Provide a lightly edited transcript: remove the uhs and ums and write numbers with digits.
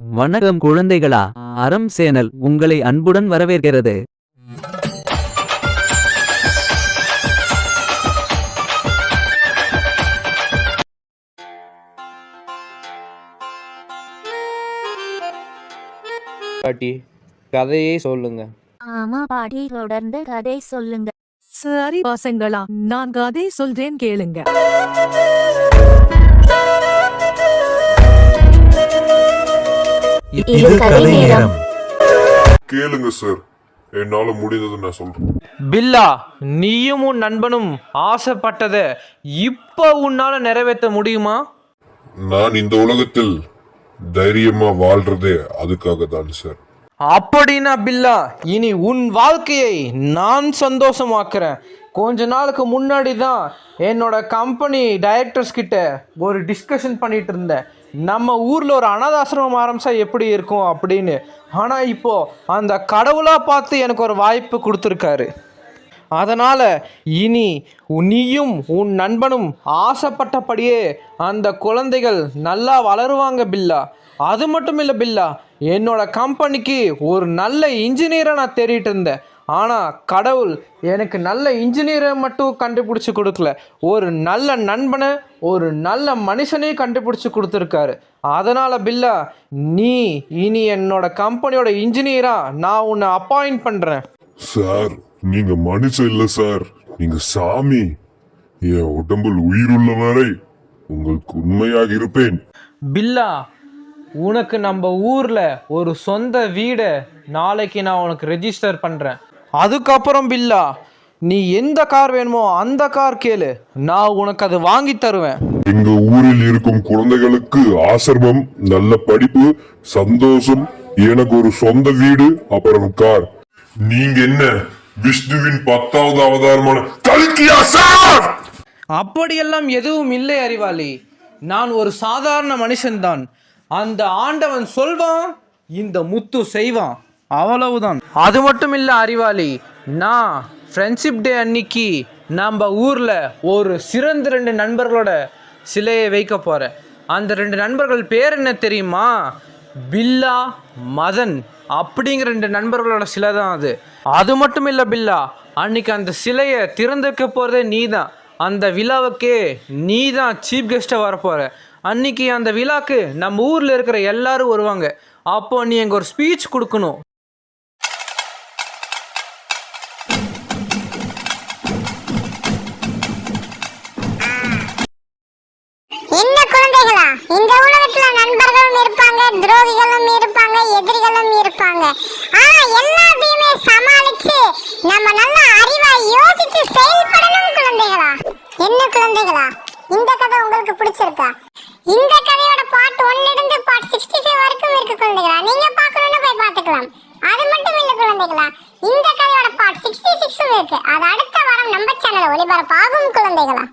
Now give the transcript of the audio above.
வணக்கம் குழந்தைகளா. அறம் சேனல் உங்களை அன்புடன் வரவேற்கிறது. பாட்டி, கதையே சொல்லுங்க. ஆமா பாட்டி, தொடர்ந்து கதை சொல்லுங்க. சரி பசங்களா, நான் கதை சொல்றேன் கேளுங்க. இது கதை நேரம். கேளுங்க சார், என்னால முடிந்தது நான் சொல்றேன். பில்லா, நீயும் உன் நண்பனும் ஆசைப்பட்டதை இப்ப உன்னால நிறைவேற்ற முடியுமா? நான் இந்த உலகத்தில் தைரியமா வாழ்றதே அதுக்காக தான் சார். அப்படின்னா பில்லா, இனி உன் வாழ்க்கையை நான் சந்தோஷமாக்குறேன். கொஞ்ச நாளுக்கு முன்னாடி தான் என்னோட கம்பெனி டைரக்டர்ஸ் கிட்ட ஒரு டிஸ்கஷன் பண்ணிட்டு இருந்தேன். நம்ம ஊரில் ஒரு அனாதாசிரமம் ஆரம்பிச்சா எப்படி இருக்கும் அப்படின்னு. ஆனால் இப்போது அந்த கடவுளாக பார்த்து எனக்கு ஒரு வாய்ப்பு கொடுத்துருக்காரு. அதனால் இனி நீயும் உன் நண்பனும் ஆசைப்பட்டபடியே அந்த குழந்தைகள் நல்லா வளருவாங்க பில்லா. அது மட்டும் இல்லை பில்லா, என்னோட கம்பெனிக்கு ஒரு நல்ல இன்ஜினியரை நான் தேடிட்டு இருந்தேன். ஆனால் கடவுள் எனக்கு நல்ல இன்ஜினியரை மட்டும் கண்டுபிடிச்சி கொடுக்கல, ஒரு நல்ல நண்பனை, ஒரு நல்ல மனுஷனையும் கண்டுபிடிச்சி கொடுத்துருக்காரு. அதனால் பில்லா, நீ இனி என்னோட கம்பெனியோட இன்ஜினியராக நான் உன்னை அப்பாயிண்ட் பண்ணுறேன். சார், நீங்க மனுஷன் இல்ல சார், நீங்க சாமி. என் உடம்பில் உயிருள்ள வரை உங்களுக்கு உண்மையாக இருப்பேன். பில்லா, உனக்கு நம்ம ஊரில் ஒரு சொந்த வீடை நாளைக்கு நான் உனக்கு ரெஜிஸ்டர் பண்ணுறேன். அதுக்கப்புறம் பில்லா, நீ எந்த கார் வேணுமோ அந்த கார் கேளு, நான் உனக்கு அது வாங்கி தருவேன். எங்க ஊரில் இருக்கும் குழந்தைகளுக்கு ஆசிரமம், நல்ல படிப்பு, சந்தோஷம், எனக்கு ஒரு சொந்த வீடு, அப்புறம் கார். நீங்க என்ன விஷ்ணுவின் 10வது அவதாரமான கல்கியா சார்? அப்படியெல்லாம் எதுவும் இல்லை அறிவாளி. நான் ஒரு சாதாரண மனுஷன்தான். அந்த ஆண்டவன் சொல்வான், இந்த முத்து செய்வான், அவ்வளவுதான். அது மட்டும் இல்லை அறிவாளி, நான் ஃப்ரெண்ட்ஷிப் டே அன்னைக்கு நம்ம ஊரில் ஒரு சிறந்த 2 நண்பர்களோட சிலையை வைக்க போகிறேன். அந்த 2 நண்பர்கள் பேர் என்ன தெரியுமா? பில்லா, மதன் அப்படிங்கிற 2 நண்பர்களோட சிலை தான் அது. அது மட்டும் இல்லை பில்லா, அன்னைக்கு அந்த சிலையை திறந்து வைக்க போகிறதே நீ தான். அந்த விழாவுக்கே நீ தான் சீஃப் கெஸ்ட்டாக வரப்போகிற. அன்னைக்கு அந்த விழாக்கு நம்ம ஊரில் இருக்கிற எல்லாரும் வருவாங்க. அப்போ நீ எங்க ஒரு ஸ்பீச் கொடுக்கணும். என்ன குழந்தைகளா, இந்த உலகத்துல நண்பர்களும் இருப்பாங்க, துரோகிகளும் இருப்பாங்க, எதிரிகளும் இருப்பாங்க. ஆனா எல்லாத்தையுமே சமாளிச்சு நம்ம நல்ல அறிவா யோசிச்சு செயல்படணும் குழந்தைகளா. என்ன குழந்தைகளா, இந்த கதை உங்களுக்கு பிடிச்சிருக்கா? இந்த கதையோட பார்ட் 1 இருந்து பார்ட் 65 வரைக்கும் இருக்கு குழந்தைகளா. நீங்க பார்க்கணும்னு போய் பார்த்துக்கலாம். அது மட்டும் இல்ல குழந்தைகளா, இந்த கதையோட பார்ட் 66 இருக்கு. அது அடுத்த வாரம் நம்ம சேனல்ல ஒளிபரப்பாகும் குழந்தைகளா.